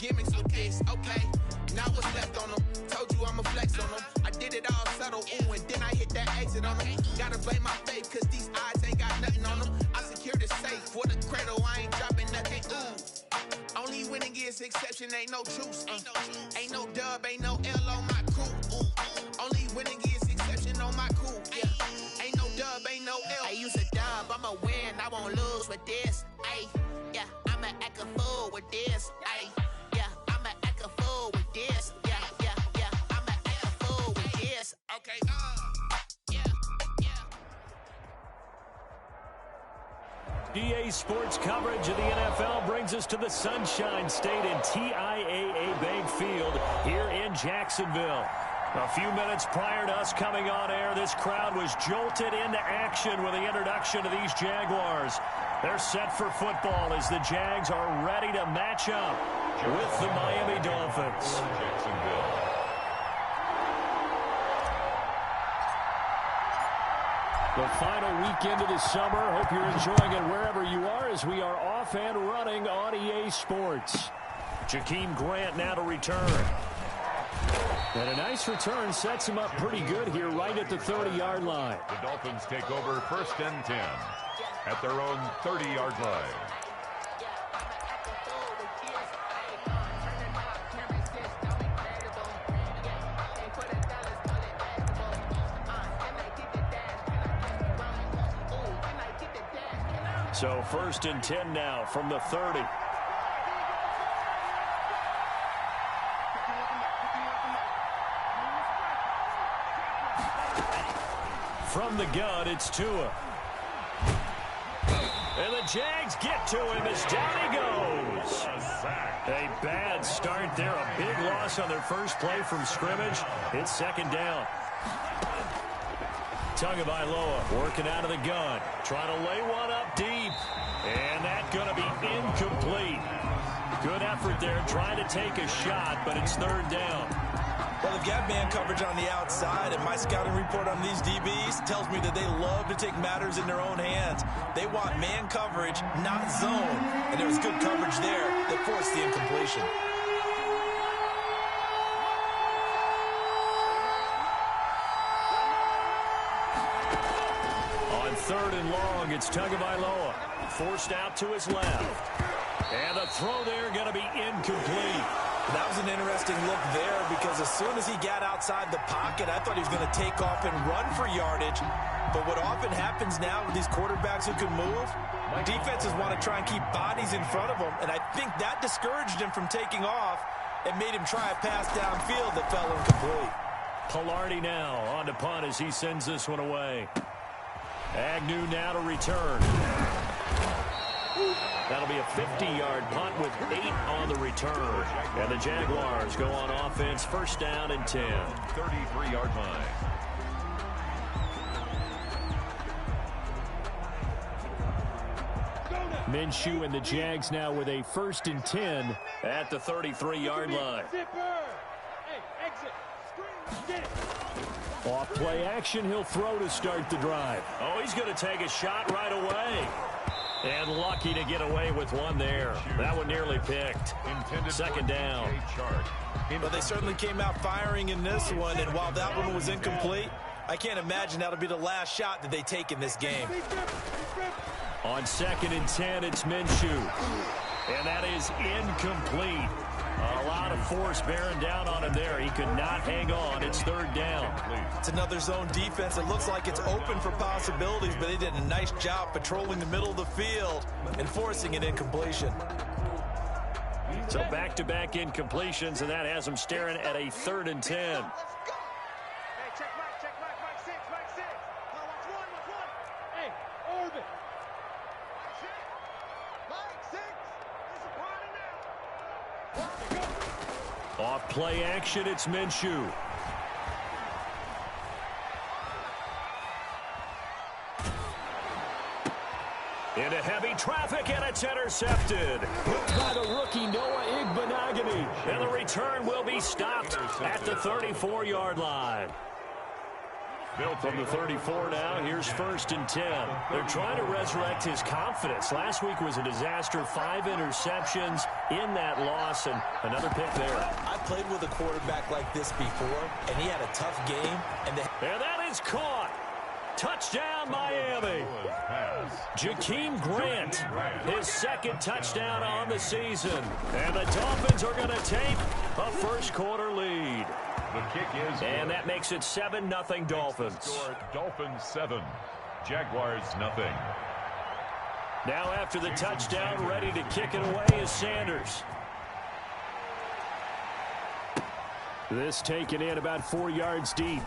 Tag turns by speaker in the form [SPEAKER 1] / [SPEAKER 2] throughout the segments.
[SPEAKER 1] gimmicks with this, okay. Now what's left on them? Told you I'ma flex on them. I did it all subtle, ooh, and then I hit that exit on them. Gotta blame my faith, cause these eyes ain't got nothing on them. I secured the safe for the cradle, I ain't dropping nothing, ooh. Only winning is exception, ain't no truce. Ain't no dub, ain't no L on my crew, ooh. Only winning is exception on my crew, yeah. Ain't no dub, ain't no L. I use a dub, I'ma win, I won't lose with this, ayy. Yeah, I'ma act a fool with this, ayy. Yeah, I'ma act a fool with this, yeah, I'ma act a fool with this, okay,
[SPEAKER 2] EA Sports coverage of the NFL brings us to the Sunshine State in TIAA Bank Field here in Jacksonville. A few minutes prior to us coming on air, this crowd was jolted into action with the introduction of these Jaguars. They're set for football as the Jags are ready to match up with the Miami Dolphins. The final weekend of the summer. Hope you're enjoying it wherever you are as we are off and running on EA Sports. Jakeem Grant now to return. And a nice return sets him up pretty good here right at the 30-yard line.
[SPEAKER 3] The Dolphins take over 1st and 10 at their own 30-yard line.
[SPEAKER 2] So 1st and 10 now from the 30. From the gun, it's Tua. And the Jags get to him as down he goes. A bad start there. A big loss on their first play from scrimmage. It's 2nd down. KingofCoDWAvyGod's working out of the gun. Trying to lay one up deep. And that's going to be incomplete. Good effort there trying to take a shot, but it's 3rd down.
[SPEAKER 4] Well, they've got man coverage on the outside, and my scouting report on these DBs tells me that they love to take matters in their own hands. They want man coverage, not zone. And there was good coverage there that forced the incompletion.
[SPEAKER 2] On 3rd and long, it's KingofCoDWAvyGod's. Forced out to his left. And the throw there going to be incomplete.
[SPEAKER 4] That was an interesting look there because as soon as he got outside the pocket, I thought he was going to take off and run for yardage. But what often happens now with these quarterbacks who can move, defenses want to try and keep bodies in front of them, and I think that discouraged him from taking off and made him try a pass downfield that fell incomplete.
[SPEAKER 2] Pilardi now on to punt as he sends this one away. Agnew now to return. That'll be a 50-yard punt with 8 on the return. And the Jaguars go on offense, 1st down and 10.
[SPEAKER 3] 33-yard line.
[SPEAKER 2] Minshew and the Jags now with a 1st and 10 at the 33-yard line. Off play action, he'll throw to start the drive. Oh, he's going to take a shot right away. And lucky to get away with one there. That one nearly picked. 2nd down.
[SPEAKER 4] Well, they certainly came out firing in this one, and while that one was incomplete, I can't imagine that'll be the last shot that they take in this game.
[SPEAKER 2] On 2nd and 10, it's Minshew. And that is incomplete. A lot of force bearing down on him there. He could not hang on. It's 3rd down.
[SPEAKER 4] It's another zone defense. It looks like it's open for possibilities, but they did a nice job patrolling the middle of the field and forcing an incompletion.
[SPEAKER 2] So back-to-back incompletions, and that has them staring at a 3rd and 10. Off play action, it's Minshew. Into heavy traffic, and it's intercepted by the rookie Noah Igbenogany. And the return will be stopped at the 34-yard line. From the 34 now, here's 1st and 10. They're trying to resurrect his confidence. Last week was a disaster, 5 interceptions in that loss, and another pick there.
[SPEAKER 4] I played with a quarterback like this before, and he had a tough game. And
[SPEAKER 2] that is caught. Touchdown, Miami. Jakeem Grant, his 2nd touchdown on the season. And the Dolphins are going to take a first-quarter lead.
[SPEAKER 3] The kick is
[SPEAKER 2] and that makes it 7-0 Dolphins.
[SPEAKER 3] Dolphins 7, Jaguars 0.
[SPEAKER 2] Now after the touchdown, ready to kick it away is Sanders. This taken in about 4 yards deep.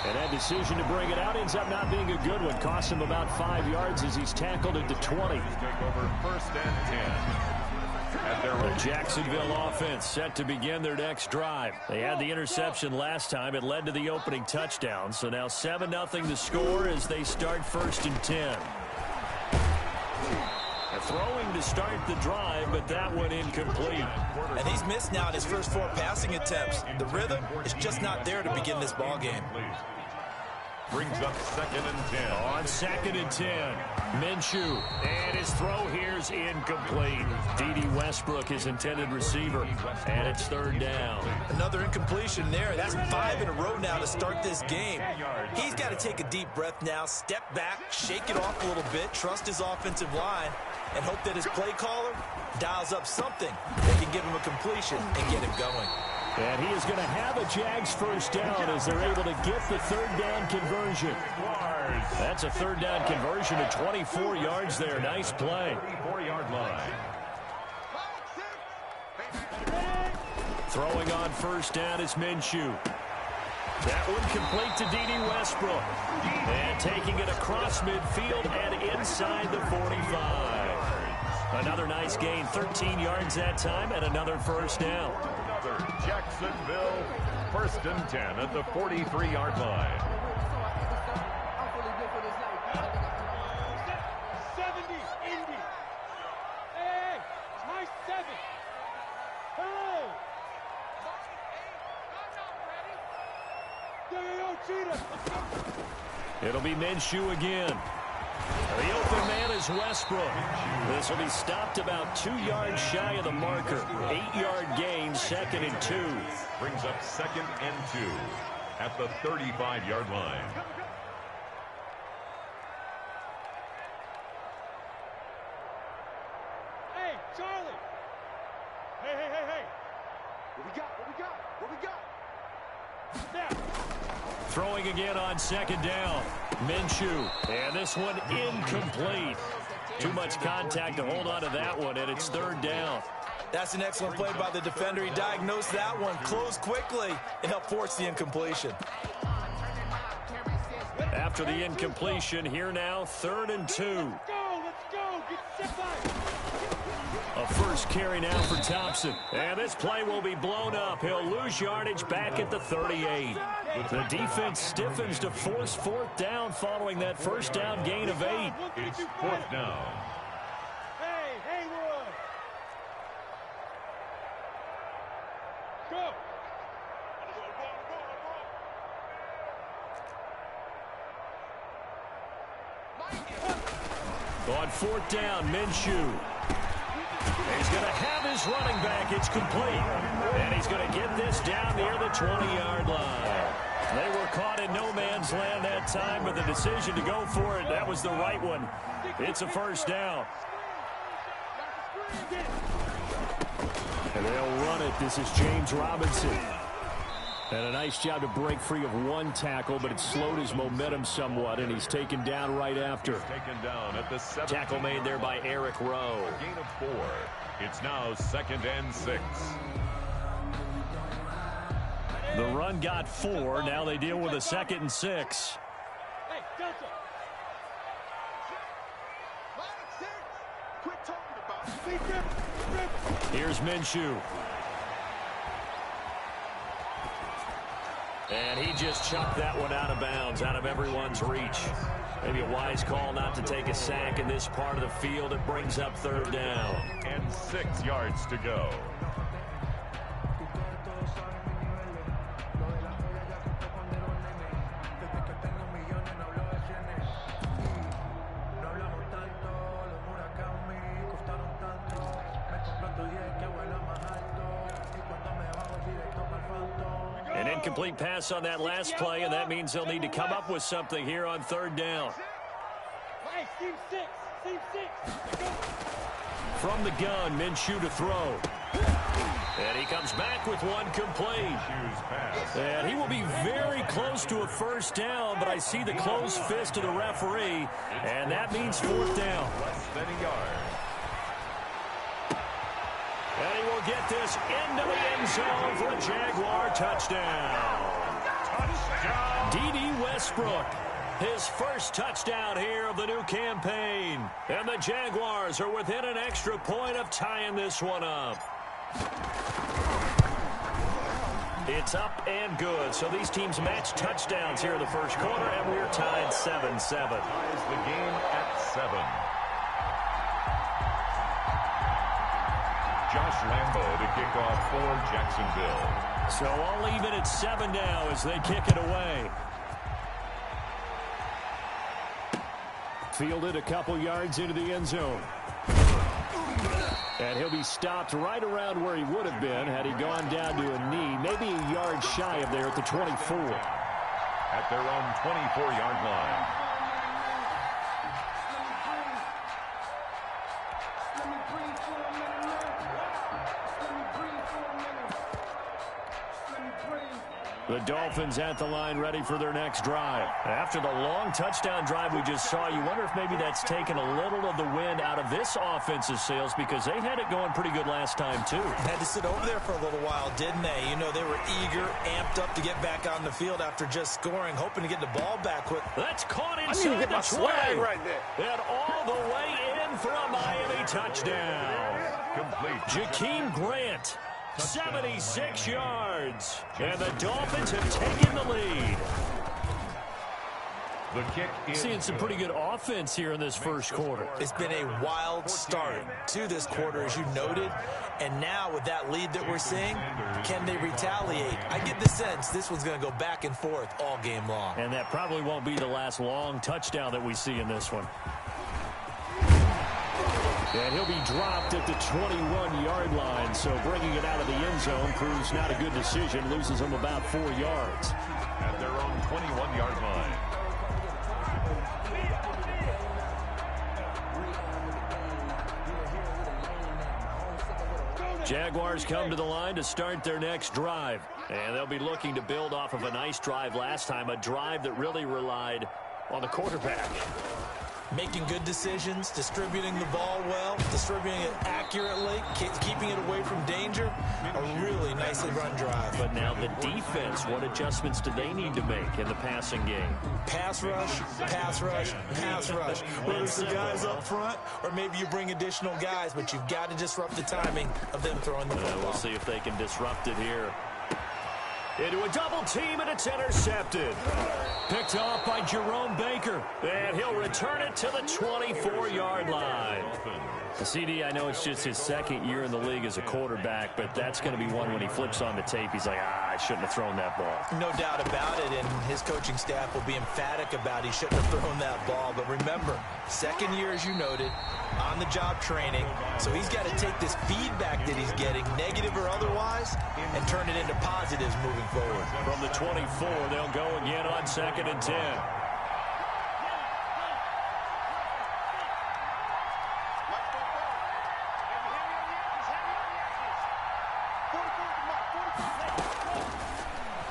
[SPEAKER 2] And that decision to bring it out ends up not being a good one. Costs him about 5 yards as he's tackled at the 20.
[SPEAKER 3] Take over 1st and 10.
[SPEAKER 2] The Jacksonville offense set to begin their next drive. They had the interception last time. It led to the opening touchdown. So now 7-0 the score as they start 1st and 10. Throwing to start the drive, but that one incomplete.
[SPEAKER 4] And he's missed now in his first 4 passing attempts. The rhythm is just not there to begin this ball game.
[SPEAKER 3] Brings up 2nd and 10.
[SPEAKER 2] On 2nd and 10, Minshew. And his throw here's incomplete. D.D. Westbrook, his intended receiver. And it's 3rd down.
[SPEAKER 4] Another incompletion there. That's 5 in a row now to start this game. He's got to take a deep breath now, step back, shake it off a little bit, trust his offensive line, and hope that his play caller dials up something that can give him a completion and get him going.
[SPEAKER 2] And he is going to have a Jags first down as they're able to get the 3rd down conversion. That's a 3rd down conversion of 24 yards there. Nice play.
[SPEAKER 3] 34-yard line.
[SPEAKER 2] Throwing on 1st down is Minshew. That one complete to D.D. Westbrook. And taking it across midfield and inside the 45. Another nice gain, 13 yards that time, and another 1st down.
[SPEAKER 3] Jacksonville, 1st and 10 at the 43-yard line.
[SPEAKER 5] 70, Indy. Hey, my 7. Hello.
[SPEAKER 2] It'll be Minshew again. The open man is Westbrook. This will be stopped about 2 yards shy of the marker. 8-yard gain, 2nd and 2.
[SPEAKER 3] Brings up 2nd and 2 at the 35-yard line.
[SPEAKER 5] Hey, Charlie. Hey. What we got? Now.
[SPEAKER 2] Throwing again on 2nd down. Minshew. And this one incomplete. Too much contact to hold on to that one, and it's 3rd down.
[SPEAKER 4] That's an excellent play by the defender. He diagnosed that one, closed quickly, and helped force the incompletion.
[SPEAKER 2] After the incompletion, here now, 3rd and 2.
[SPEAKER 5] Let's go. Get set by.
[SPEAKER 2] A first carry now for Thompson. And this play will be blown up. He'll lose yardage back at the 38. The defense stiffens to force 4th down following that 1st down gain of 8.
[SPEAKER 3] It's 4th down.
[SPEAKER 5] Hey, Haywood. Go.
[SPEAKER 2] On 4th down, Minshew. He's going to have his running back. It's complete. And he's going to get this down near the 20-yard line. They were caught in no man's land that time, but the decision to go for it, that was the right one. It's a 1st down. And they'll run it. This is James Robinson. And a nice job to break free of one tackle, but it slowed his momentum somewhat, and he's taken down right after.
[SPEAKER 3] Taken down at the 7th.
[SPEAKER 2] Tackle made there by Eric Rowe.
[SPEAKER 3] A gain of 4. It's now 2nd and 6.
[SPEAKER 2] The run got 4. Now they deal with a 2nd and 6.
[SPEAKER 5] Hey, Delta.
[SPEAKER 1] Quit talking about it.
[SPEAKER 2] Here's Minshew. And he just chucked that one out of bounds, out of everyone's reach. Maybe a wise call not to take a sack in this part of the field. It brings up 3rd down.
[SPEAKER 3] And 6 yards to go.
[SPEAKER 2] Incomplete pass on that last play, and that means they'll need to come up with something here on third down.
[SPEAKER 5] Hey, team six. Go.
[SPEAKER 2] From the gun, Minshew to throw. And he comes back with one complete. And he will be very close to a first down, but I see the closed fist of the referee, and that means fourth down.
[SPEAKER 3] Less than a yard.
[SPEAKER 2] And he will get this into the end zone for a Jaguar touchdown. D.D. Westbrook, his first touchdown here of the new campaign. And the Jaguars are within an extra point of tying this one up. It's up and good. So these teams match touchdowns here in the first quarter, and we're tied 7-7.
[SPEAKER 3] Ties the game at 7. Josh Lambo to kick off for Jacksonville.
[SPEAKER 2] So all even at 7 now as they kick it away. Fielded a couple yards into the end zone. And he'll be stopped right around where he would have been had he gone down to a knee, maybe a yard shy of there at the 24.
[SPEAKER 3] At their own 24-yard line.
[SPEAKER 2] The Dolphins at the line ready for their next drive. After the long touchdown drive we just saw, you wonder if maybe that's taken a little of the wind out of this offense's sails because they had it going pretty good last time, too.
[SPEAKER 4] Had to sit over there for a little while, didn't they? You know, they were eager, amped up to get back on the field after just scoring, hoping to get the ball back quick.
[SPEAKER 2] That's caught inside
[SPEAKER 6] I need to get my
[SPEAKER 2] the
[SPEAKER 6] swag
[SPEAKER 2] 20.
[SPEAKER 6] right there.
[SPEAKER 2] And all the way in for a Miami touchdown.
[SPEAKER 3] Complete.
[SPEAKER 2] Jakeem Grant. 76 yards. And the Dolphins have taken the lead.
[SPEAKER 3] The kick is
[SPEAKER 2] Seeing some pretty good offense here in this first quarter.
[SPEAKER 4] It's been a wild start to this quarter, as you noted. And now with that lead that we're seeing, can they retaliate? I get the sense this one's going to go back and forth all game long.
[SPEAKER 2] And that probably won't be the last long touchdown that we see in this one. And he'll be dropped at the 21-yard line, so bringing it out of the end zone proves not a good decision, loses him about 4 yards.
[SPEAKER 3] at their own 21-yard line.
[SPEAKER 2] Jaguars come to the line to start their next drive. And they'll be looking to build off of a nice drive last time, a drive that really relied on the quarterback.
[SPEAKER 4] Making good decisions, distributing the ball well, distributing it accurately, keeping it away from danger. A really nicely run drive.
[SPEAKER 2] But now the defense, what adjustments do they need to make in the passing game?
[SPEAKER 4] Pass rush, pass rush, pass rush. Whether it's the guys up front or maybe you bring additional guys, but you've got to disrupt the timing of them throwing the football.
[SPEAKER 2] We'll see if they can disrupt it here. Into a double team, and it's intercepted. Picked off by Jerome Baker. And he'll return it to the 24-yard line. The CD, I know it's just his second year in the league as a quarterback, but that's going to be one when he flips on the tape. He's like, I shouldn't have thrown that ball.
[SPEAKER 4] No doubt about it, and his coaching staff will be emphatic about he shouldn't have thrown that ball. But remember, second year, as you noted, on-the-job training. So he's got to take this feedback that he's getting, negative or otherwise, and turn it into positives moving forward.
[SPEAKER 2] From the 24, they'll go again on 2nd and 10.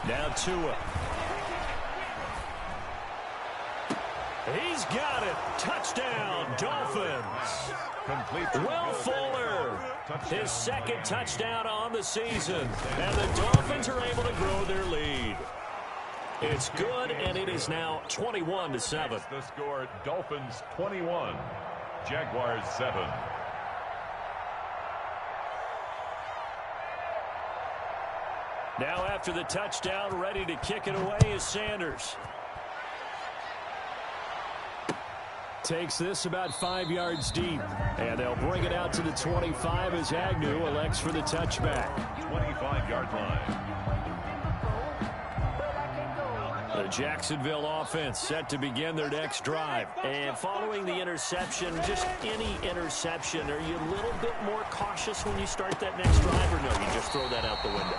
[SPEAKER 2] Now Tua. He's got it. Touchdown, Dolphins.
[SPEAKER 3] Complete.
[SPEAKER 2] Will Fuller, his second touchdown on the season. And the Dolphins are able to grow their lead. It's good, and it is now 21-7.
[SPEAKER 3] The score, Dolphins 21, Jaguars 7.
[SPEAKER 2] Now after the touchdown, ready to kick it away is Sanders. Takes this about 5 yards deep. And they'll bring it out to the 25 as Agnew elects for the touchback.
[SPEAKER 3] 25-yard line.
[SPEAKER 2] The Jacksonville offense set to begin their next drive.
[SPEAKER 4] And following the interception, just any interception, are you a little bit more cautious when you start that next drive, or no, you just throw that out the window?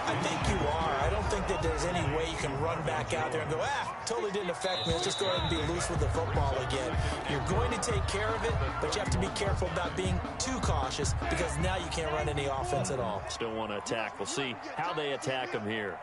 [SPEAKER 4] I think you are. I don't think that there's any way you can run back out there and go, totally didn't affect me. Let's just go ahead and be loose with the football again. You're going to take care of it, but you have to be careful about being too cautious because now you can't run any offense at all.
[SPEAKER 2] Still want to attack. We'll see how they attack them here.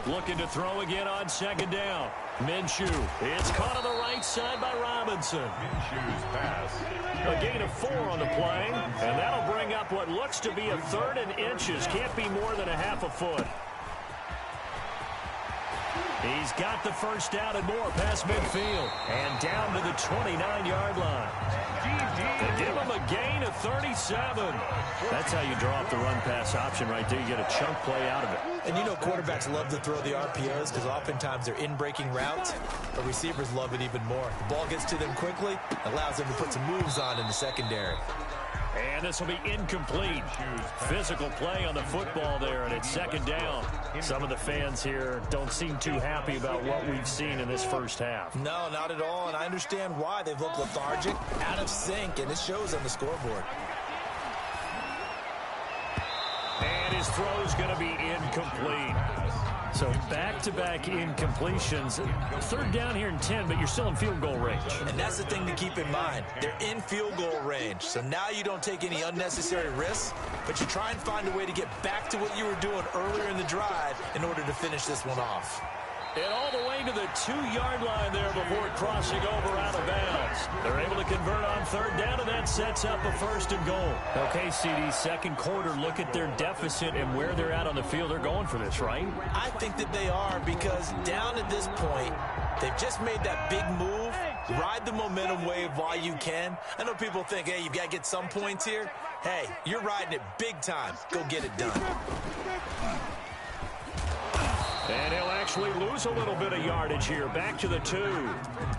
[SPEAKER 2] Looking to throw again on second down. Minshew. It's caught on the right side by Robinson.
[SPEAKER 3] Minshew's pass.
[SPEAKER 2] A gain of 4 on the play, and that'll bring up what looks to be a 3rd and inches. Can't be more than a half a foot. He's got the first down and more past midfield. And down to the 29-yard line. To give him a gain of 37. That's how you draw up the run-pass option right there. You get a chunk play out of it.
[SPEAKER 4] And you know quarterbacks love to throw the RPOs because oftentimes they're in-breaking routes, but receivers love it even more. The ball gets to them quickly, allows them to put some moves on in the secondary.
[SPEAKER 2] And this will be incomplete. Physical play on the football there, and it's second down. Some of the fans here don't seem too happy about what we've seen in this first half.
[SPEAKER 4] No, not at all, and I understand why. They've looked lethargic, out of sync, and it shows on the scoreboard.
[SPEAKER 2] And his throw's going to be incomplete. So back-to-back incompletions. 3rd down here and 10, but you're still in field goal range.
[SPEAKER 4] And that's the thing to keep in mind. They're in field goal range. So now you don't take any unnecessary risks, but you try and find a way to get back to what you were doing earlier in the drive in order to finish this one off.
[SPEAKER 2] And all the way to the 2-yard line there before crossing over out of bounds. They're able to convert on 3rd down, and that sets up a 1st and goal. Okay, CD, second quarter, look at their deficit and where they're at on the field. They're going for this, right?
[SPEAKER 4] I think that they are because down at this point, they've just made that big move. Ride the momentum wave while you can. I know people think, hey, you've got to get some points here. Hey, you're riding it big time. Go get it done.
[SPEAKER 2] And he'll actually lose a little bit of yardage here. Back to the 2.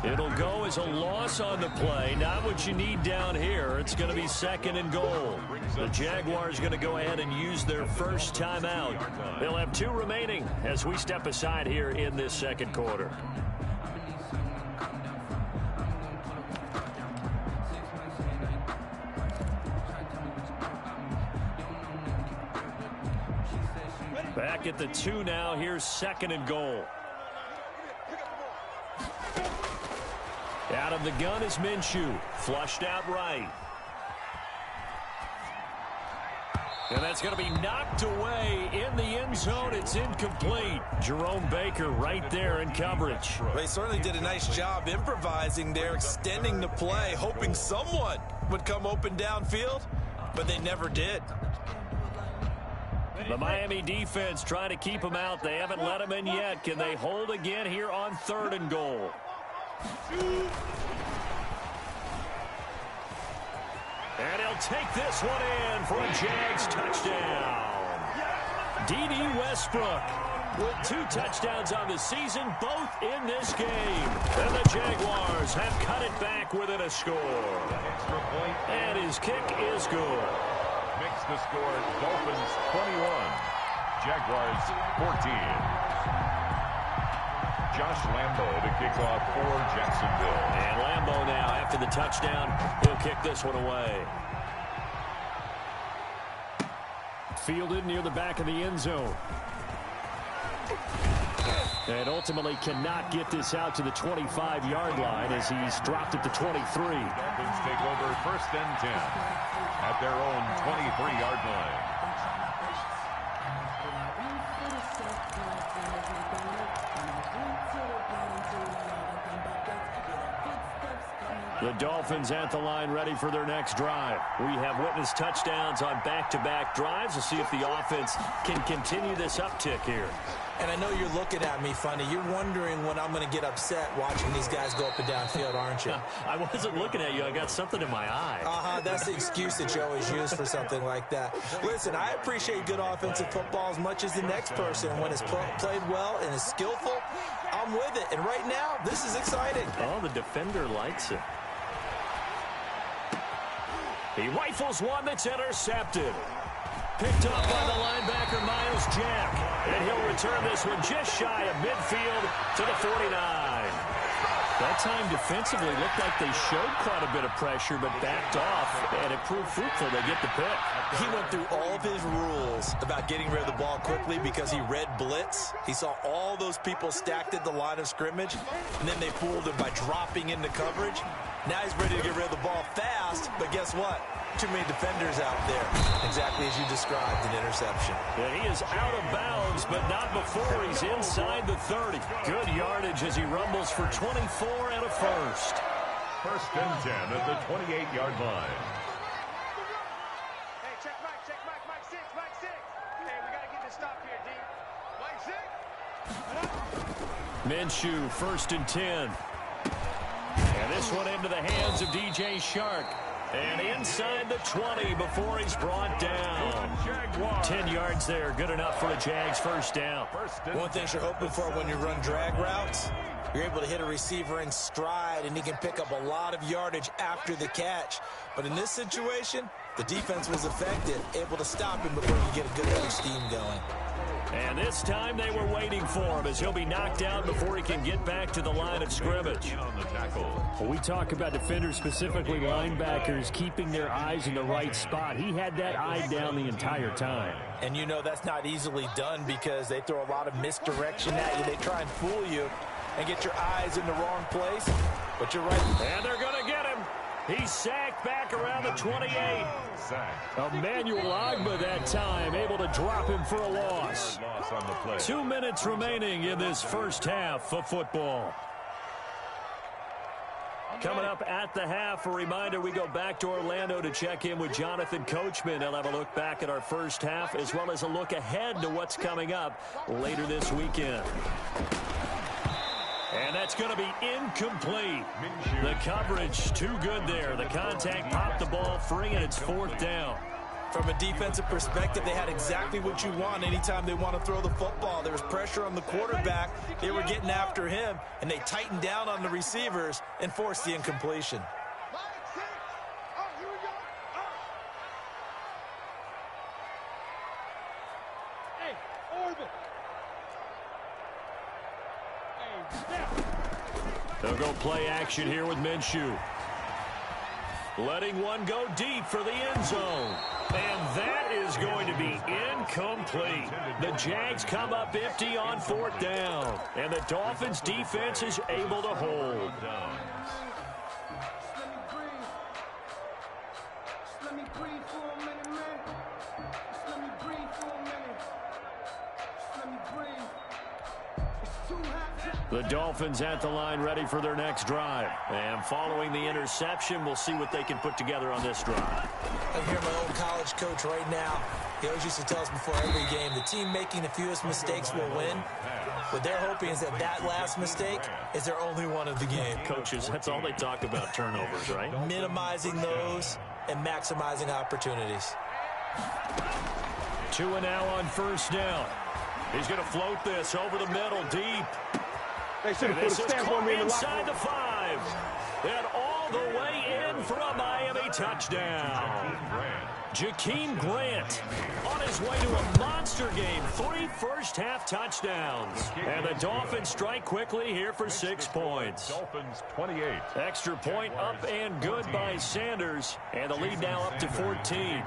[SPEAKER 2] It'll go as a loss on the play. Not what you need down here. It's going to be 2nd and goal. The Jaguars going to go ahead and use their first timeout. They'll have 2 remaining as we step aside here in this second quarter. Back at the 2 now. Here's 2nd and goal. Out of the gun is Minshew. Flushed out right. And that's going to be knocked away in the end zone. It's incomplete. Jerome Baker right there in coverage.
[SPEAKER 4] They certainly did a nice job improvising there, extending the play, hoping someone would come open downfield, but they never did.
[SPEAKER 2] The Miami defense trying to keep him out. They haven't let him in yet. Can they hold again here on 3rd and goal? And he'll take this one in for a Jags touchdown. D.D. Westbrook with 2 touchdowns on the season, both in this game. And the Jaguars have cut it back within a score.
[SPEAKER 3] Extra point.
[SPEAKER 2] And his kick is good.
[SPEAKER 3] Makes the score Dolphins 21, Jaguars 14. Josh Lambo to kick off for Jacksonville.
[SPEAKER 2] And Lambo now, after the touchdown, he'll kick this one away. Fielded near the back of the end zone. And ultimately cannot get this out to the 25-yard line as he's dropped it to 23.
[SPEAKER 3] Dolphins take over 1st and 10 at their own 23-yard line.
[SPEAKER 2] The Dolphins at the line ready for their next drive. We have witnessed touchdowns on back-to-back drives. We'll see if the offense can continue this uptick here.
[SPEAKER 4] And I know you're looking at me funny. You're wondering when I'm going to get upset watching these guys go up and down field, aren't you?
[SPEAKER 2] I wasn't looking at you. I got something in my eye.
[SPEAKER 4] That's the excuse that you always use for something like that. Listen, I appreciate good offensive football as much as the next person. When it's played well and is skillful, I'm with it. And right now, this is exciting.
[SPEAKER 2] Oh, the defender likes it. He rifles one that's intercepted. Picked up by the linebacker, Miles Jack. And he'll return this one just shy of midfield to the 49. That time defensively looked like they showed quite a bit of pressure, but backed off, and it proved fruitful. They get the pick.
[SPEAKER 4] He went through all of his rules about getting rid of the ball quickly because he read blitz. He saw all those people stacked at the line of scrimmage, and then they fooled him by dropping into coverage. Now he's ready to get rid of the ball fast, but guess what? Too many defenders out there. Exactly as you described, an interception.
[SPEAKER 2] Yeah, he is out of bounds, but not before he's inside the 30. Good yardage as he rumbles for 24 and a first.
[SPEAKER 3] First and 10 at the 28-yard line.
[SPEAKER 5] Hey, check Mike 6. Hey, we got to get this stop here, D. Mike 6.
[SPEAKER 2] Minshew, first and 10. And this one into the hands of DJ Shark. And inside the 20 before he's brought down. 10 yards there, good enough for a Jags first down.
[SPEAKER 4] One thing you're hoping for when you run drag routes, you're able to hit a receiver in stride, and he can pick up a lot of yardage after the catch. But in this situation, the defense was effective, able to stop him before you get a good heavy steam going.
[SPEAKER 2] And this time they were waiting for him as he'll be knocked down before he can get back to the line of scrimmage.
[SPEAKER 6] Well, we talk about defenders, specifically linebackers, keeping their eyes in the right spot. He had that eye down the entire time.
[SPEAKER 4] And you know that's not easily done because they throw a lot of misdirection at you. They try and fool you and get your eyes in the wrong place. But you're right.
[SPEAKER 2] And they're going to get him. He's sacked back around the 28. Emmanuel Ogbah that time, able to drop him for a loss. 2 minutes remaining in this first half of football. Coming up at the half, a reminder, we go back to Orlando to check in with Jonathan Coachman. He'll have a look back at our first half as well as a look ahead to what's coming up later this weekend. And that's going to be incomplete. The coverage too good there. The contact popped the ball free, and it's fourth down.
[SPEAKER 4] From a defensive perspective, they had exactly what you want anytime they want to throw the football. There was pressure on the quarterback. They were getting after him, and they tightened down on the receivers and forced the incompletion.
[SPEAKER 5] Hey, orbit.
[SPEAKER 2] They'll go play action here with Minshew. Letting one go deep for the end zone. And that is going to be incomplete. The Jags come up empty on fourth down. And the Dolphins defense is able to hold. The Dolphins at the line ready for their next drive. And following the interception, we'll see what they can put together on this drive.
[SPEAKER 4] I hear my old college coach right now. He always used to tell us before every game, the team making the fewest mistakes will win. What they're hoping is that that last mistake is their only one of the game.
[SPEAKER 2] Coaches, that's all they talk about, turnovers, right?
[SPEAKER 4] Minimizing those and maximizing opportunities.
[SPEAKER 2] Tua now on first down. He's going to float this over the middle, deep.
[SPEAKER 5] They should have put a stamp on me in the
[SPEAKER 2] inside the 5. And all the way in for a Miami touchdown. Jakeem Grant on his way to a monster game. 3 first-half touchdowns. And the Dolphins strike quickly here for 6 points.
[SPEAKER 3] Dolphins 28.
[SPEAKER 2] Extra point up and good by Sanders. And the lead now up to 14.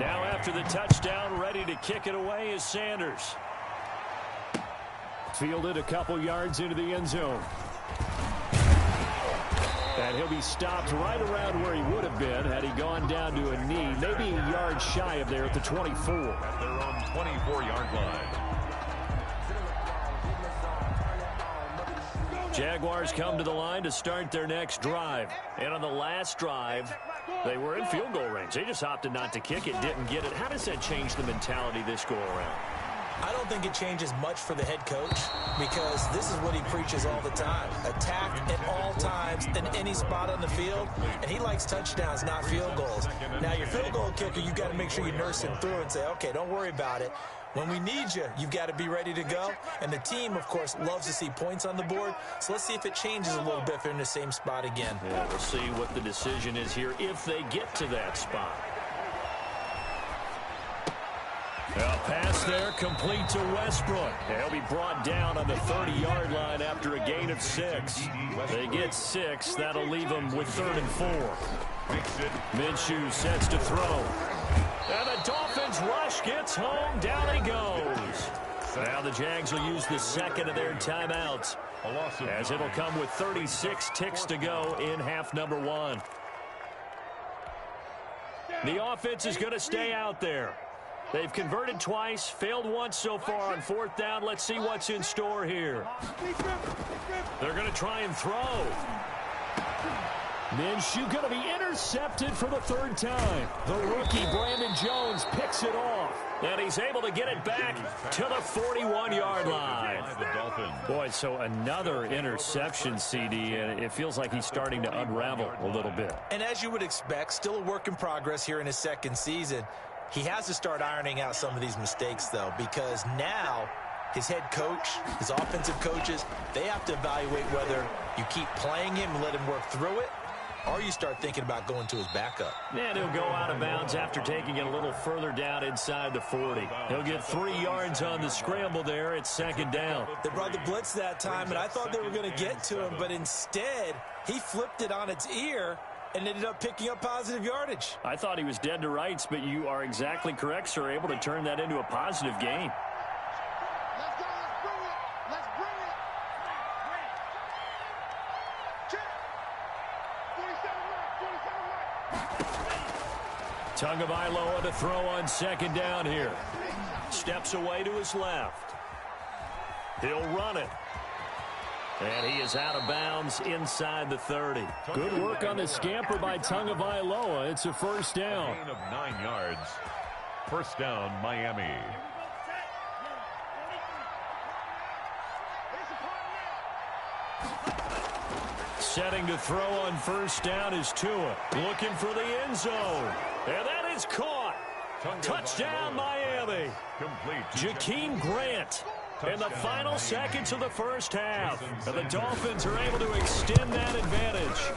[SPEAKER 2] Now after the touchdown, ready to kick it away is Sanders. Fielded a couple yards into the end zone. And he'll be stopped right around where he would have been had he gone down to a knee. Maybe a yard shy of there at the 24.
[SPEAKER 3] At their own 24-yard line.
[SPEAKER 2] Jaguars come to the line to start their next drive. And on the last drive, they were in field goal range. They just opted not to kick it, didn't get it. How does that change the mentality this go around?
[SPEAKER 4] I don't think it changes much for the head coach because this is what he preaches all the time. Attack at all times in any spot on the field, and he likes touchdowns, not field goals. Now, your field goal kicker, you got to make sure you nurse him through and say, okay, don't worry about it. When we need you, you've got to be ready to go. And the team, of course, loves to see points on the board. So let's see if it changes a little bit if they're in the same spot again.
[SPEAKER 2] Yeah, we'll see what the decision is here if they get to that spot. A pass there, complete to Westbrook. He'll be brought down on the 30-yard line after a gain of 6. They get 6. That'll leave them with 3rd and 4. Minshew sets to throw. And the Dolphins rush gets home. Down he goes. Now the Jags will use the second of their timeouts, as it'll come with 36 ticks to go in half number 1. The offense is going to stay out there. They've converted twice, failed once so far on 4th down. Let's see what's in store here. They're going to try and throw.
[SPEAKER 6] Minshew going to be intercepted for the 3rd time. The rookie, Brandon Jones, picks it off.
[SPEAKER 2] And he's able to get it back to the 41-yard line. Boy, so another interception, CD, and it feels like he's starting to unravel a little bit.
[SPEAKER 4] And as you would expect, still a work in progress here in his 2nd season. He has to start ironing out some of these mistakes, though, because now his head coach, his offensive coaches, they have to evaluate whether you keep playing him and let him work through it, or you start thinking about going to his backup.
[SPEAKER 2] And he'll go out of bounds after taking it a little further down inside the 40. He'll get 3 yards on the scramble there at 2nd down.
[SPEAKER 4] They brought the blitz that time, and I thought they were going to get to him, but instead he flipped it on its ear and ended up picking up positive yardage.
[SPEAKER 2] I thought he was dead to rights, but you are exactly correct, sir. Able to turn that into a positive gain.
[SPEAKER 5] Let's go. Let's bring it. Check. 47 right.
[SPEAKER 2] Tagovailoa to throw on 2nd down here. Steps away to his left. He'll run it. And he is out of bounds inside the 30.
[SPEAKER 6] Good work on the scamper by Tagovailoa. It's a 1st down.
[SPEAKER 3] Gain of 9 yards. 1st down, Miami.
[SPEAKER 2] Setting to throw on 1st down is Tua. Looking for the end zone. And that is caught. Touchdown, Miami.
[SPEAKER 3] Complete.
[SPEAKER 2] Jakeem Grant. In the final seconds of the 1st half. And the Dolphins are able to extend that advantage.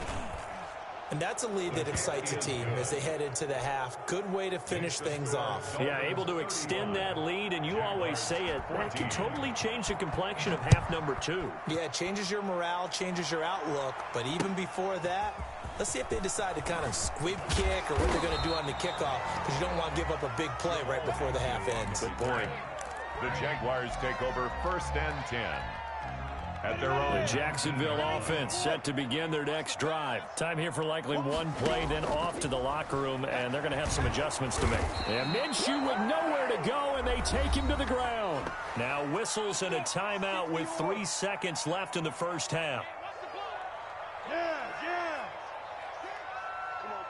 [SPEAKER 4] And that's a lead that excites a team as they head into the half. Good way to finish things off.
[SPEAKER 2] Yeah, able to extend that lead, and you always say it, that can totally change the complexion of half number 2.
[SPEAKER 4] Yeah, it changes your morale, changes your outlook. But even before that, let's see if they decide to kind of squib kick or what they're going to do on the kickoff, because you don't want to give up a big play right before the half ends.
[SPEAKER 2] Good point.
[SPEAKER 3] The Jaguars take over 1st and 10. At their own.
[SPEAKER 2] The Jacksonville offense set to begin their next drive. Time here for likely one play, then off to the locker room, and they're going to have some adjustments to make.
[SPEAKER 6] And Minshew with nowhere to go, and they take him to the ground.
[SPEAKER 2] Now whistles and a timeout with 3 seconds left in the 1st half.
[SPEAKER 5] Come on,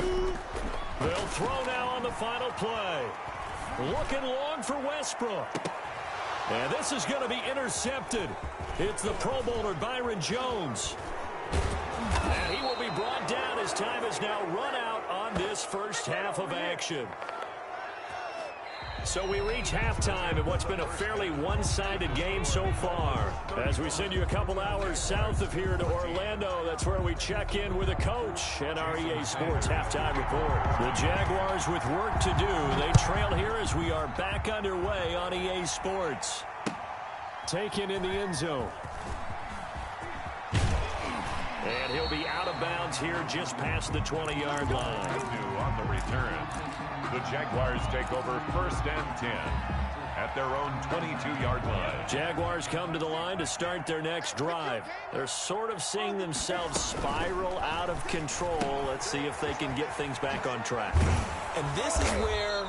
[SPEAKER 5] baby.
[SPEAKER 2] They'll throw now on the final play. Looking long for Westbrook. And this is going to be intercepted. It's the Pro Bowler Byron Jones. And he will be brought down as time is now run out on this 1st half of action. So we reach halftime in what's been a fairly one-sided game so far. As we send you a couple hours south of here to Orlando, that's where we check in with a coach and our EA Sports halftime report. The Jaguars with work to do. They trail here as we are back underway on EA Sports.
[SPEAKER 6] Taken in the end zone.
[SPEAKER 2] And he'll be out of bounds here just past the 20-yard line.
[SPEAKER 3] On the return. The Jaguars take over 1st and 10 at their own 22-yard line.
[SPEAKER 2] Jaguars come to the line to start their next drive. They're sort of seeing themselves spiral out of control. Let's see if they can get things back on track.
[SPEAKER 4] And this is where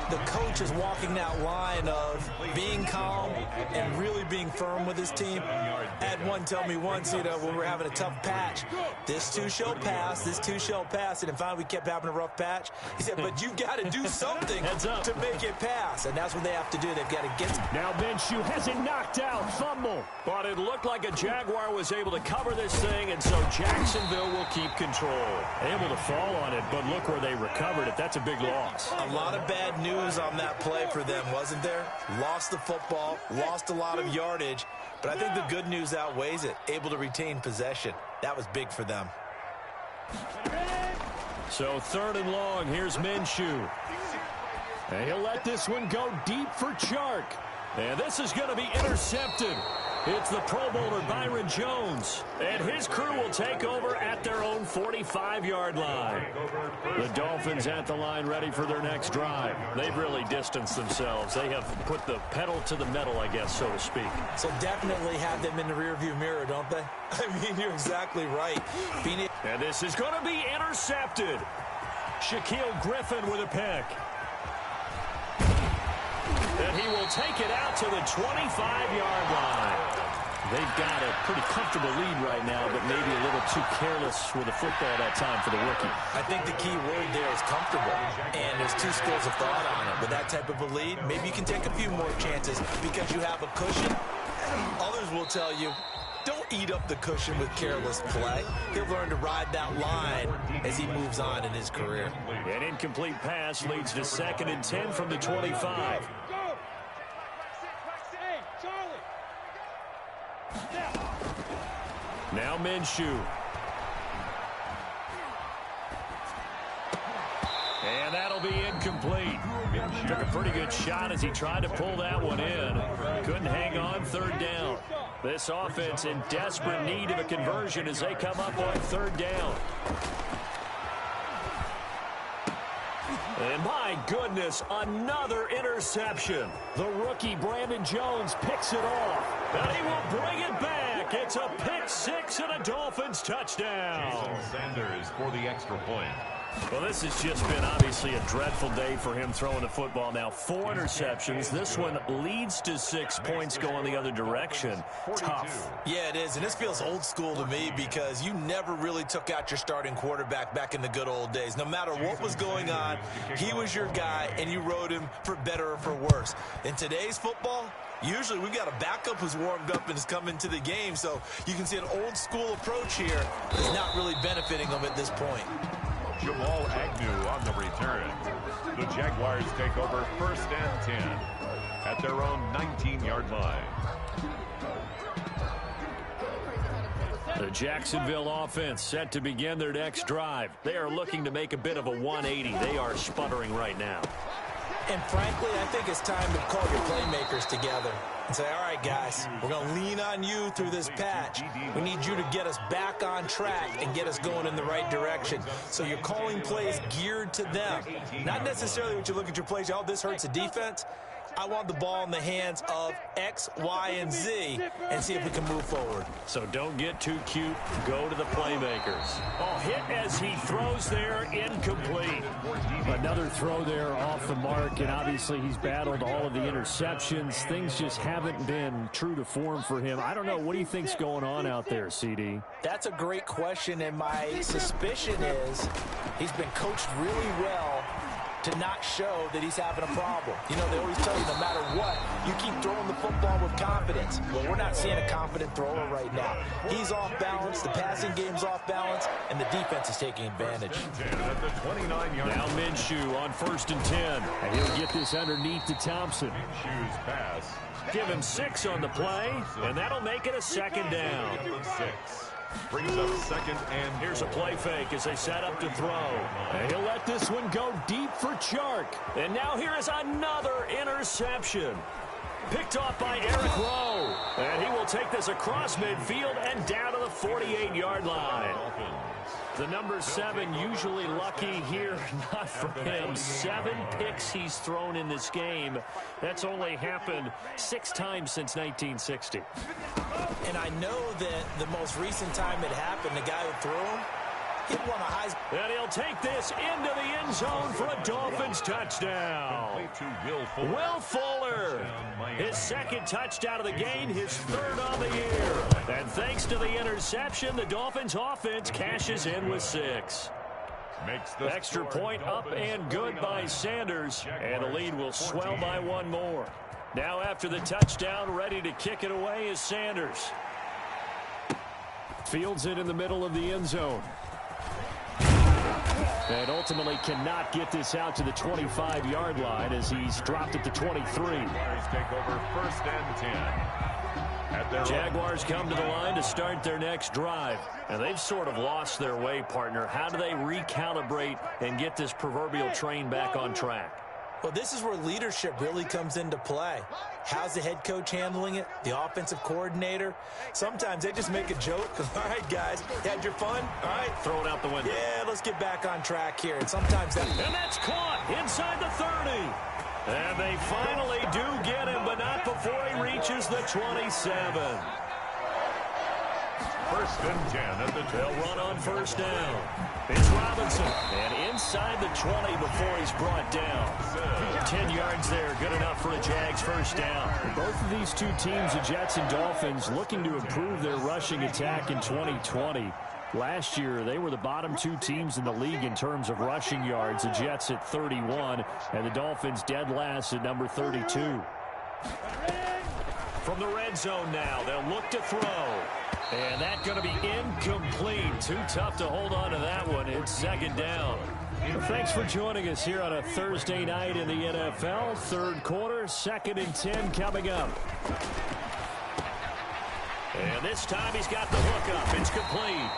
[SPEAKER 4] the coach is walking that line of being calm and really being firm with his team. I had one tell me once, when we're having a tough patch, this too shall pass, this too shall pass. And finally we kept having a rough patch. He said, but you've got to do something to make it pass. And that's what they have to do. They've got to get.
[SPEAKER 6] Now Minshew has it knocked out. Fumble.
[SPEAKER 2] But it looked like a Jaguar was able to cover this thing, and so Jacksonville will keep control. Able to fall on it, but look where they recovered it. That's a big loss.
[SPEAKER 4] A lot of bad news on that play for them, wasn't there? Lost the football, lost a lot of yardage, but I think the good news outweighs it. Able to retain possession. That was big for them.
[SPEAKER 2] So 3rd and long, here's Minshew. And he'll let this one go deep for Chark. And this is going to be intercepted. It's the Pro Bowler Byron Jones. And his crew will take over at their own 45-yard line. The Dolphins at the line ready for their next drive. They've really distanced themselves. They have put the pedal to the metal, I guess, so to speak.
[SPEAKER 4] So definitely have them in the rearview mirror, don't they? I mean, you're exactly right.
[SPEAKER 2] And this is going to be intercepted. Shaquille Griffin with a pick. And he will take it out to the 25-yard line. They've got a pretty comfortable lead right now, but maybe a little too careless with the football that time for the rookie.
[SPEAKER 4] I think the key word there is comfortable, and there's two schools of thought on it. With that type of a lead, maybe you can take a few more chances because you have a cushion. Others will tell you, don't eat up the cushion with careless play. He'll learn to ride that line as he moves on in his career.
[SPEAKER 2] An incomplete pass leads to 2nd and 10 from the 25. Now Minshew. And that'll be incomplete. Took a pretty good shot as he tried to pull that one in. Couldn't hang on 3rd down. This offense in desperate need of a conversion as they come up on 3rd down. And my goodness, another interception. The rookie Brandon Jones picks it off. And he will bring it back. It's a pick 6 and a Dolphins touchdown.
[SPEAKER 3] Jason Sanders for the extra point.
[SPEAKER 2] Well, this has just been obviously a dreadful day for him throwing the football. Now 4 interceptions. This one leads to 6 points going the other direction. Tough.
[SPEAKER 4] Yeah, it is, and this feels old school to me because you never really took out your starting quarterback back in the good old days. No matter what was going on, he was your guy, and you rode him for better or for worse. In today's football, usually we've got a backup who's warmed up and has come into the game, so you can see an old school approach here is not really benefiting them at this point.
[SPEAKER 3] Jamal Agnew on the return. The Jaguars take over 1st and 10 at their own 19-yard line.
[SPEAKER 2] The Jacksonville offense set to begin their next drive. They are looking to make a bit of a 180. They are sputtering right now.
[SPEAKER 4] And frankly, I think it's time to call your playmakers together and say, all right, guys, we're going to lean on you through this patch. We need you to get us back on track and get us going in the right direction. So you're calling plays geared to them. Not necessarily when you look at your plays, oh, this hurts the defense. I want the ball in the hands of X, Y, and Z and see if we can move forward.
[SPEAKER 2] So don't get too cute. Go to the playmakers. Oh, hit as he throws there, incomplete.
[SPEAKER 6] Another throw there off the mark, and obviously he's battled all of the interceptions. Things just haven't been true to form for him. I don't know. What do you think's going on out there, CD?
[SPEAKER 4] That's a great question, and my suspicion is he's been coached really well to not show that he's having a problem. You know, they always tell you no matter what, you keep throwing the football with confidence. Well, we're not seeing a confident thrower right now. He's off balance, the passing game's off balance, and the defense is taking advantage.
[SPEAKER 2] Now Minshew on 1st and 10.
[SPEAKER 6] And he'll get this underneath to Thompson.
[SPEAKER 3] Minshew's pass.
[SPEAKER 2] Give him 6 on the play, and that'll make it a 2nd down.
[SPEAKER 3] 6. Brings up 2nd and
[SPEAKER 2] Here's a play fake as they set up to throw.
[SPEAKER 6] And he'll let this one go deep for Chark.
[SPEAKER 2] And now here is another interception. Picked off by Eric Rowe. And he will take this across midfield and down to the 48-yard line. The number 7 usually lucky here, not for him. 7 picks he's thrown in this game. That's only happened 6 times since 1960.
[SPEAKER 4] And I know that the most recent time it happened, the guy who threw him, he won a Heisman.
[SPEAKER 2] And he'll take this into the end zone for a Dolphins touchdown. Will Fuller, his 2nd touchdown of the game, his 3rd on the year. And thanks to the interception, the Dolphins offense cashes in with 6.
[SPEAKER 3] makes the
[SPEAKER 2] extra point up and good by Sanders. And the lead will swell by 1 more. Now after the touchdown, ready to kick it away is Sanders.
[SPEAKER 6] Fields it in the middle of the end zone. And ultimately cannot get this out to the 25-yard line as he's dropped it to 23.
[SPEAKER 3] Jaguars take over 1st and 10.
[SPEAKER 2] Jaguars come to the line to start their next drive. And they've sort of lost their way, partner. How do they recalibrate and get this proverbial train back on track?
[SPEAKER 4] Well, this is where leadership really comes into play. How's the head coach handling it? The offensive coordinator? Sometimes they just make a joke. All right, guys, had your fun? All right.
[SPEAKER 2] Throw it out the window.
[SPEAKER 4] Yeah, let's get back on track here. And sometimes that...
[SPEAKER 2] And that's caught inside the 30. And they finally do get him, but not before he reaches the 27.
[SPEAKER 3] First and 10 at the 10.
[SPEAKER 2] They'll run on first down. It's Robinson. And inside the 20 before he's brought down. 10 yards there, good enough for a Jags first down.
[SPEAKER 6] Both of these two teams, the Jets and Dolphins, looking to improve their rushing attack in 2020. Last year, they were the bottom two teams in the league in terms of rushing yards. The Jets at 31, and the Dolphins dead last at number 32.
[SPEAKER 2] From the red zone now, they'll look to throw. And that's going to be incomplete. Too tough to hold on to that one. It's second down.
[SPEAKER 6] Well, thanks for joining us here on a Thursday night in the NFL. Third quarter, 2nd and 10 coming up.
[SPEAKER 2] And this time he's got the hook up. It's complete.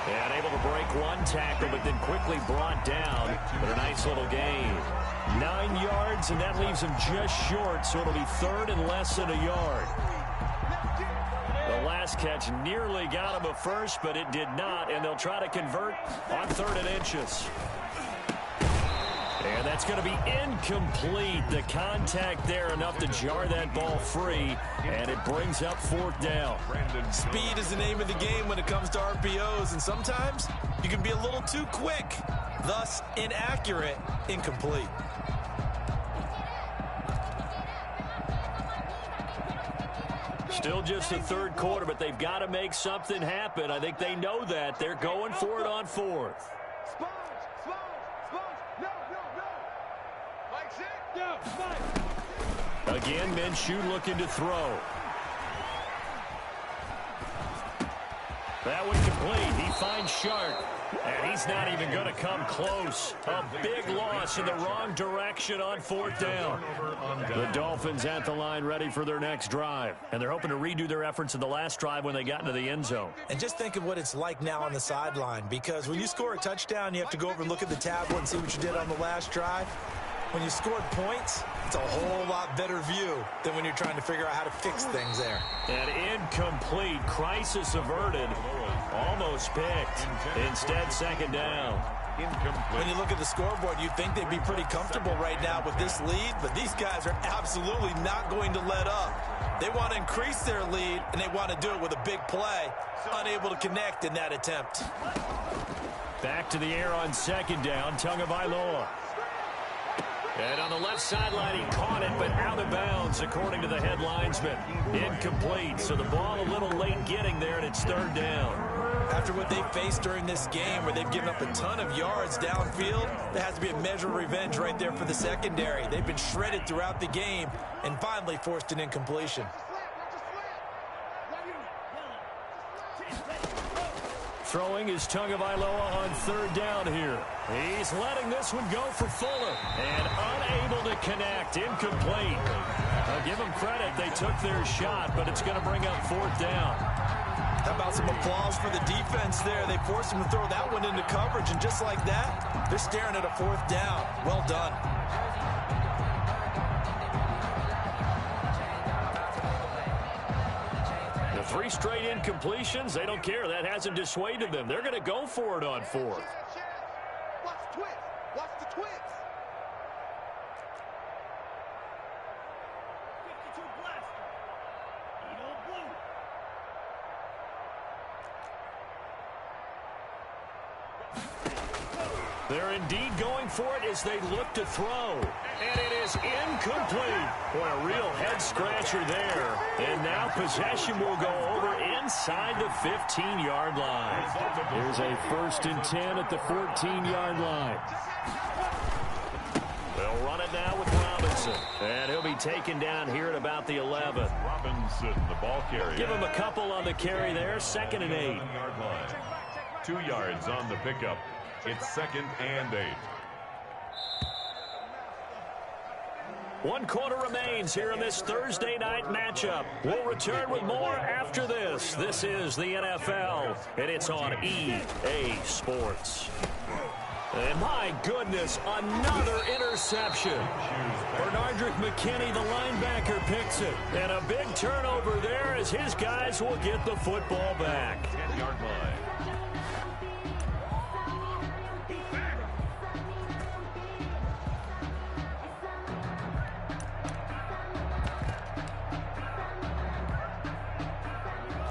[SPEAKER 2] And able to break one tackle, but then quickly brought down. But a nice little gain.
[SPEAKER 6] 9 yards, and that leaves him just short, so it'll be third and less than a yard.
[SPEAKER 2] The last catch nearly got him a first, but it did not, and they'll try to convert on 3rd and inches. And that's going to be incomplete. The contact there enough to jar that ball free, and it brings up 4th down.
[SPEAKER 4] Speed is the name of the game when it comes to RPOs, and sometimes you can be a little too quick, thus inaccurate, incomplete.
[SPEAKER 2] Still just the third quarter, but they've got to make something happen. I think they know that. They're going for it on 4th. Again, Minshew looking to throw. That one complete. He finds Shark. And he's not even going to come close. A big loss in the wrong direction on 4th down. The Dolphins at the line ready for their next drive. And they're hoping to redo their efforts in the last drive when they got into the end zone.
[SPEAKER 4] And just think of what it's like now on the sideline. Because when you score a touchdown, you have to go over and look at the tablet and see what you did on the last drive. When you scored points, it's a whole lot better view than when you're trying to figure out how to fix things there.
[SPEAKER 2] And incomplete. Crisis averted. Almost picked. Instead, 2nd down.
[SPEAKER 4] When you look at the scoreboard, you'd think they'd be pretty comfortable right now with this lead, but these guys are absolutely not going to let up. They want to increase their lead, and they want to do it with a big play. Unable to connect in that attempt.
[SPEAKER 2] Back to the air on 2nd down. KingofCoDWAvyGod's. And on the left sideline, he caught it, but out of bounds, according to the head linesman. Incomplete, so the ball a little late getting there, and it's 3rd down.
[SPEAKER 4] After what they faced during this game, where they've given up a ton of yards downfield, there has to be a measure of revenge right there for the secondary. They've been shredded throughout the game and finally forced an incompletion.
[SPEAKER 2] Throwing is KingofCoDWAvyGod's on 3rd down here. He's letting this one go for Fuller. And unable to connect. Incomplete. I'll give them credit. They took their shot, but it's going to bring up 4th down.
[SPEAKER 4] How about some applause for the defense there? They forced him to throw that one into coverage, and just like that, they're staring at a 4th down. Well done.
[SPEAKER 2] The 3 straight incompletions, they don't care. That hasn't dissuaded them. They're going to go for it on 4th.
[SPEAKER 5] Watch the twist. Watch the twist. 52 blaster. Edo blue.
[SPEAKER 2] They're indeed going for it as they look to throw. And it is incomplete. Boy, a real head-scratcher there. And now possession will go over inside the 15-yard line.
[SPEAKER 6] Here's a 1st and 10 at the 14-yard line.
[SPEAKER 2] They'll run it now with Robinson. And he'll be taken down here at about the 11.
[SPEAKER 3] Robinson, the ball carrier.
[SPEAKER 2] Give him a couple on the carry there. 2nd and 8.
[SPEAKER 3] 7-yard line. 2 yards on the pickup. It's 2nd and 8.
[SPEAKER 2] 1 quarter remains here in this Thursday night matchup. We'll return with more after this. This is the NFL, and it's on EA Sports. And my goodness, another interception. Bernardrick McKinney, the linebacker, picks it. And a big turnover there as his guys will get the football back.
[SPEAKER 3] 10-yard line.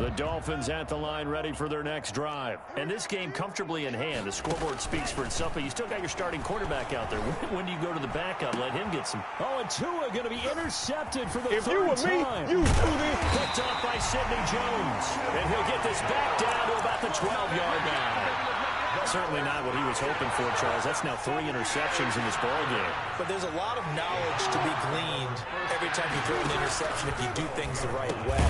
[SPEAKER 2] The Dolphins at the line ready for their next drive. And this game comfortably in hand. The scoreboard speaks for itself, but you still got your starting quarterback out there. When do you go to the backup? Let him get some. Oh, and Tua going to be intercepted for the third time.
[SPEAKER 7] You do this.
[SPEAKER 2] Picked up by Sidney Jones. And he'll get this back down to about the 12-yard line. Certainly not what he was hoping for, Charles. That's now 3 interceptions in this ball game.
[SPEAKER 4] But there's a lot of knowledge to be gleaned every time you throw an interception if you do things the right way.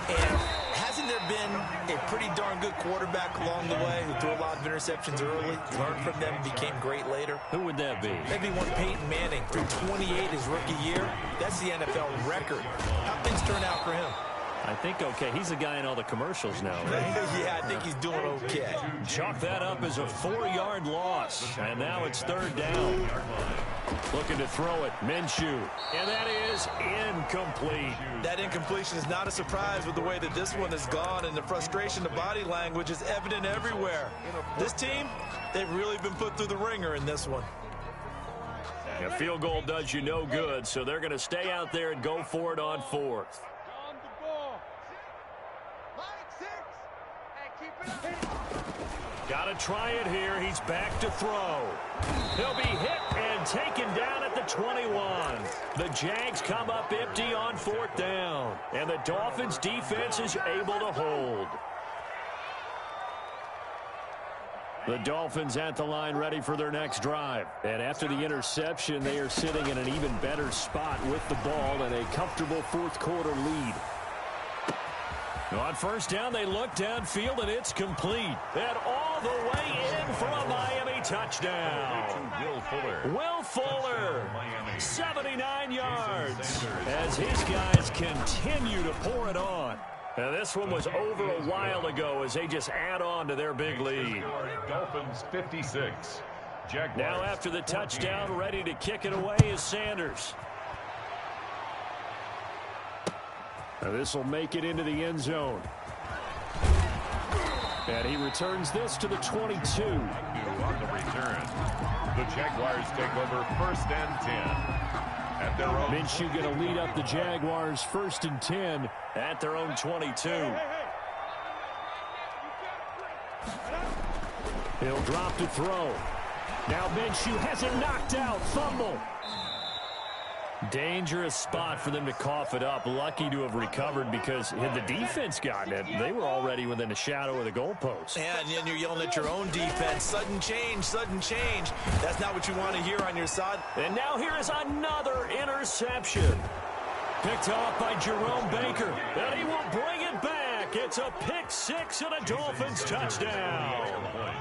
[SPEAKER 4] And hasn't there been a pretty darn good quarterback along the way who threw a lot of interceptions early, learned from them, became great later?
[SPEAKER 2] Who would that be?
[SPEAKER 4] Maybe one Peyton Manning threw 28 his rookie year. That's the NFL record. How things turn out for him?
[SPEAKER 2] I think okay. He's the guy in all the commercials now, right?
[SPEAKER 4] Yeah, I think he's doing okay.
[SPEAKER 2] Chalk that up as a 4-yard loss. And now it's 3rd down. Looking to throw it, Minshew. And that is incomplete.
[SPEAKER 4] That incompletion is not a surprise with the way that this one has gone, and the frustration, the body language is evident everywhere. This team, they've really been put through the ringer in this one.
[SPEAKER 2] A field goal does you no good, so they're going to stay out there and go for it on 4th. Got to try it here. He's back to throw. He'll be hit and taken down at the 21. The Jags come up empty on 4th down. And the Dolphins defense is able to hold. The Dolphins at the line ready for their next drive. And after the interception, they are sitting in an even better spot with the ball and a comfortable 4th quarter lead. On 1st down, they look downfield, and it's complete. And all the way in for a Miami touchdown. Will Fuller, 79 yards, as his guys continue to pour it on. And this one was over a while ago as they just add on to their big lead.
[SPEAKER 3] Dolphins 56. Jaguars.
[SPEAKER 2] Now after the touchdown, ready to kick it away is Sanders. Now this will make it into the end zone. And he returns this to the 22.
[SPEAKER 3] On the return, the Jaguars take over 1st and 10. At their own.
[SPEAKER 2] Minshew going to lead up the Jaguars 1st and 10 at their own 22. He'll drop to throw. Now Minshew has it knocked out. Fumble. Dangerous spot for them to cough it up. Lucky to have recovered because had the defense gotten it, they were already within a shadow of the goalpost.
[SPEAKER 4] Yeah, and then you're yelling at your own defense. Sudden change, sudden change. That's not what you want to hear on your side.
[SPEAKER 2] And now here is another interception. Picked off by Jerome Baker. And he will bring it back. It's a pick 6 and a Dolphins touchdown.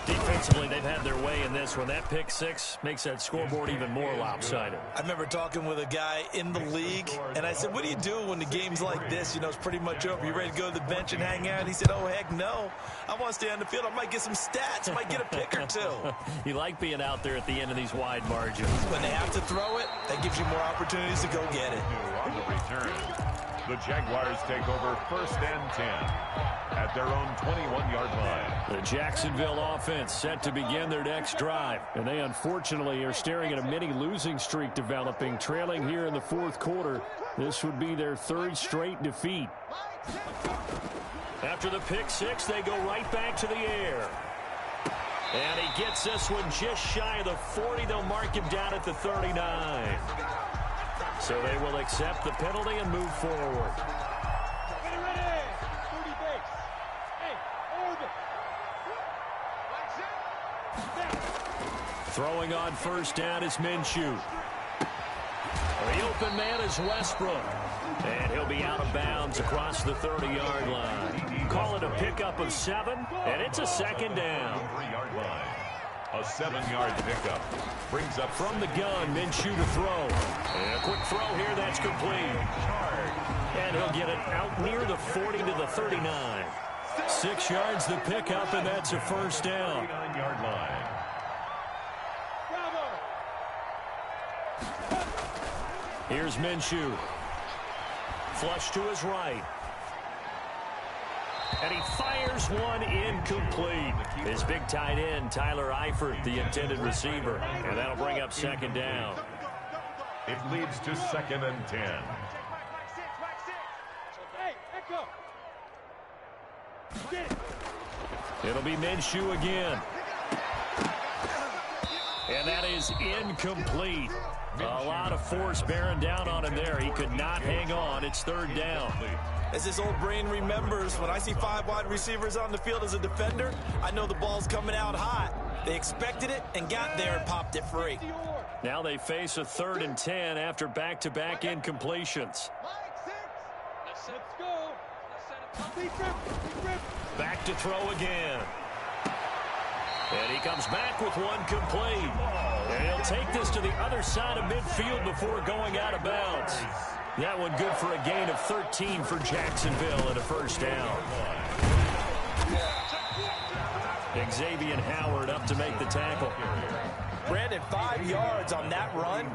[SPEAKER 2] Defensively, they've had their way in this one. That pick 6 makes that scoreboard even more lopsided.
[SPEAKER 4] I remember talking with a guy in the league, and I said, what do you do when the game's like this? You know, it's pretty much over. You ready to go to the bench and hang out? And he said, oh, heck no. I want to stay on the field. I might get some stats. I might get a pick or 2.
[SPEAKER 2] You like being out there at the end of these wide margins.
[SPEAKER 4] When they have to throw it, that gives you more opportunities to go get it.
[SPEAKER 3] On the return, the Jaguars take over 1st and 10 at their own 21-yard line.
[SPEAKER 2] The Jacksonville offense set to begin their next drive. And they unfortunately are staring at a mini losing streak developing, trailing here in the 4th quarter. This would be their 3rd straight defeat. After the pick 6, they go right back to the air. And he gets this one just shy of the 40. They'll mark him down at the 39. So they will accept the penalty and move forward. Throwing on 1st down is Minshew. The open man is Westbrook. And he'll be out of bounds across the 30-yard line. Call it a pickup of 7, and it's a 2nd down.
[SPEAKER 3] 3-yard line. A 7-yard pickup brings up
[SPEAKER 2] from the gun. Minshew to throw. And a quick throw here. That's complete. And he'll get it out near the 40 to the 39. 6 yards the pickup, and that's a first down.
[SPEAKER 3] 39-yard line.
[SPEAKER 2] Here's Minshew. Flush to his right. And he fires one incomplete. His big tight end, Tyler Eifert, the intended receiver. And that'll bring up second down.
[SPEAKER 3] It leads to 2nd and 10.
[SPEAKER 2] It'll be Minshew again. And that is incomplete. A lot of force bearing down on him there. He could not hang on. It's 3rd down.
[SPEAKER 4] As his old brain remembers, when I see 5 wide receivers on the field as a defender, I know the ball's coming out hot. They expected it and got there and popped it free.
[SPEAKER 2] Now they face a 3rd and 10 after back-to-back incompletions.
[SPEAKER 5] Let's go.
[SPEAKER 2] Back to throw again. And he comes back with one complete. And he'll take this to the other side of midfield before going out of bounds. That one good for a gain of 13 for Jacksonville and a first down. Xavier Howard up to make the tackle.
[SPEAKER 4] Brandon, 5 yards on that run.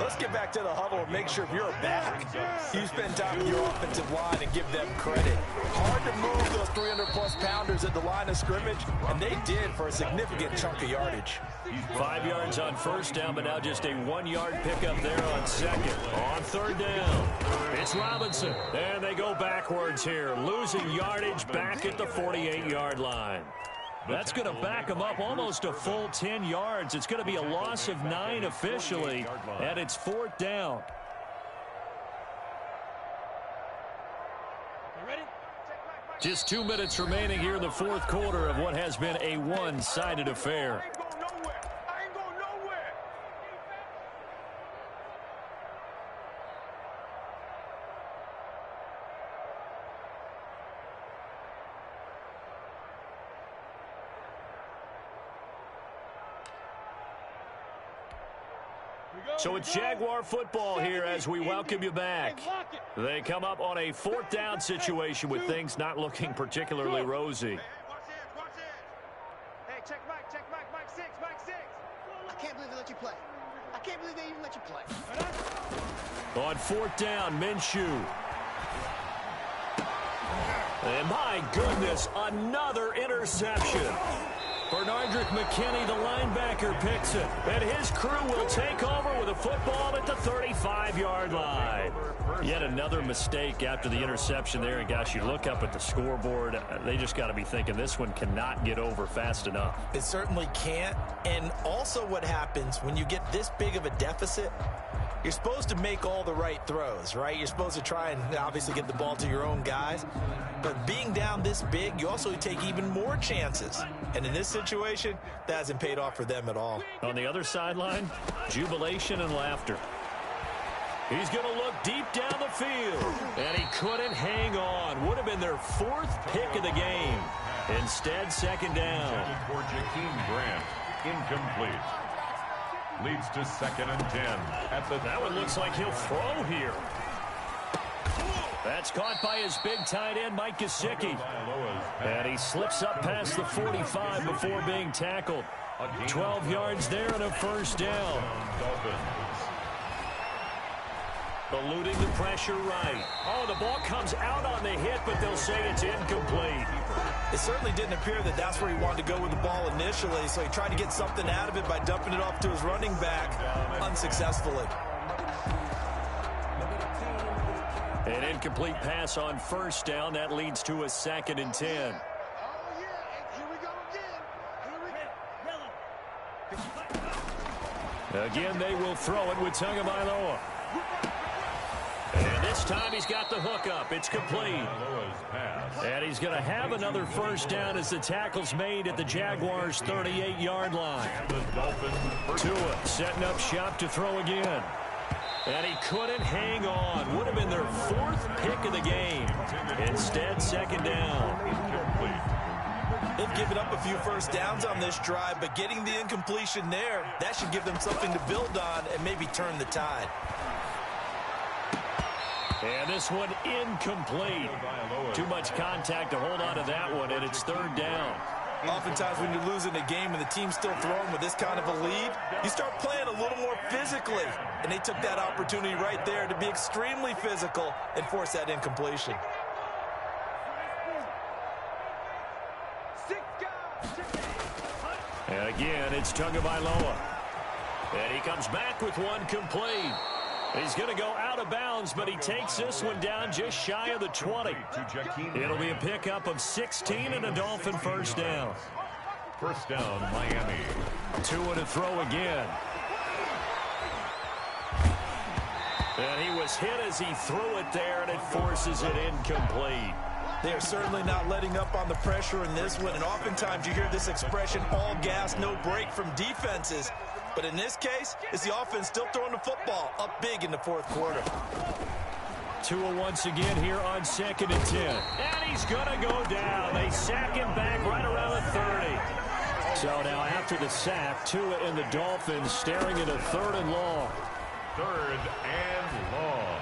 [SPEAKER 4] Let's get back to the huddle and make sure if you're back, you spend time with your offensive line and give them credit. Hard to move those 300-plus pounders at the line of scrimmage, and they did for a significant chunk of yardage.
[SPEAKER 2] 5 yards on first down, but now just a 1-yard pickup there on second. On 3rd down, it's Robinson. And they go backwards here, losing yardage back at the 48-yard line. That's going to back him up almost a full 10 yards. It's going to be a loss of 9 officially, and it's 4th down. Just 2 minutes remaining here in the 4th quarter of what has been a one-sided affair. So it's Jaguar football here as we welcome you back. They come up on a 4th down situation with things not looking particularly rosy.
[SPEAKER 5] Hey, check Mike 6. I can't believe they let you play. I can't believe they even let you play.
[SPEAKER 2] On 4th down, Minshew. And my goodness, another interception. Bernardrick McKinney, the linebacker, picks it. And his crew will take over with a football at the 35-yard line. Yet another mistake after the interception there. And, gosh, you look up at the scoreboard, they just got to be thinking this one cannot get over fast enough.
[SPEAKER 4] It certainly can't. And also what happens when you get this big of a deficit, you're supposed to make all the right throws, right? You're supposed to try and obviously get the ball to your own guys. But being down this big, you also take even more chances. And in this situation, that hasn't paid off for them at all.
[SPEAKER 2] On the other sideline, jubilation and laughter. He's going to look deep down the field. And he couldn't hang on. Would have been their 4th pick of the game. Instead, 2nd down.
[SPEAKER 3] For Jakeem Grant, incomplete. Leads to 2nd and 10.
[SPEAKER 2] That one looks like he'll throw here. That's caught by his big tight end, Mike Gesicki. And he slips up past the 45 before being tackled. 12 yards there and a first down. Eluding the pressure right. Oh, the ball comes out on the hit, but they'll say it's incomplete.
[SPEAKER 4] It certainly didn't appear that that's where he wanted to go with the ball initially, so he tried to get something out of it by dumping it off to his running back unsuccessfully.
[SPEAKER 2] An incomplete pass on first down. That leads to a 2nd and 10. Again, they will throw it with Tagovailoa. And this time he's got the hook up. It's complete. And he's going to have another first down as the tackle's made at the Jaguars' 38-yard line. Tua setting up shop to throw again. And he couldn't hang on. Would have been their 4th pick of the game. Instead, 2nd down.
[SPEAKER 4] They've given up a few first downs on this drive, but getting the incompletion there, that should give them something to build on and maybe turn the tide.
[SPEAKER 6] And this one incomplete. Too much contact to hold on to that one, and it's third down.
[SPEAKER 4] Oftentimes when you're losing a game and the team's still throwing with this kind of a lead, you start playing a little more physically. And they took that opportunity right there to be extremely physical and force that incompletion.
[SPEAKER 6] And again, it's Tagovailoa. And he comes back with one complete. He's going to go out of bounds, but he takes this one down just shy of the 20. It'll be a pickup of 16 and a Dolphin first down.
[SPEAKER 3] First down, Miami.
[SPEAKER 6] 2 to throw again. And he was hit as he threw it there, and it forces it incomplete.
[SPEAKER 4] They are certainly not letting up on the pressure in this one, and oftentimes you hear this expression, all gas, no break from defenses. But in this case, it's the offense still throwing the football up big in the fourth quarter.
[SPEAKER 6] Tua once again here on 2nd and 10. And he's going to go down. They sack him back right around the 30. So now after the sack, Tua and the Dolphins staring at a 3rd and long.
[SPEAKER 3] 3rd and long.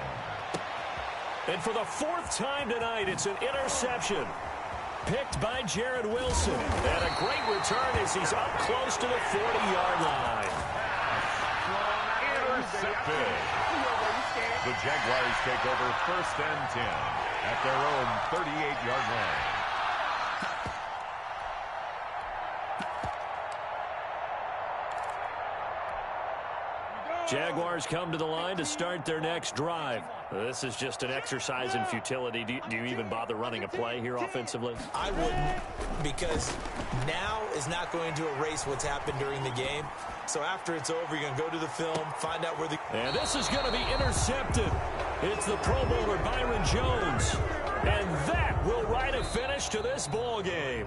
[SPEAKER 6] And for the 4th time tonight, it's an interception. Picked by Jared Wilson. And a great return as he's up close to the 40-yard line.
[SPEAKER 3] Intercepted. The Jaguars take over 1st and 10 at their own 38-yard line.
[SPEAKER 6] Jaguars come to the line to start their next drive. This is just an exercise in futility. Do you even bother running a play here offensively?
[SPEAKER 4] I wouldn't, because now is not going to erase what's happened during the game. So after it's over, you're going to go to the film, find out where the...
[SPEAKER 6] And this is going to be intercepted. It's the Pro Bowler Byron Jones. And that will write a finish to this ball game.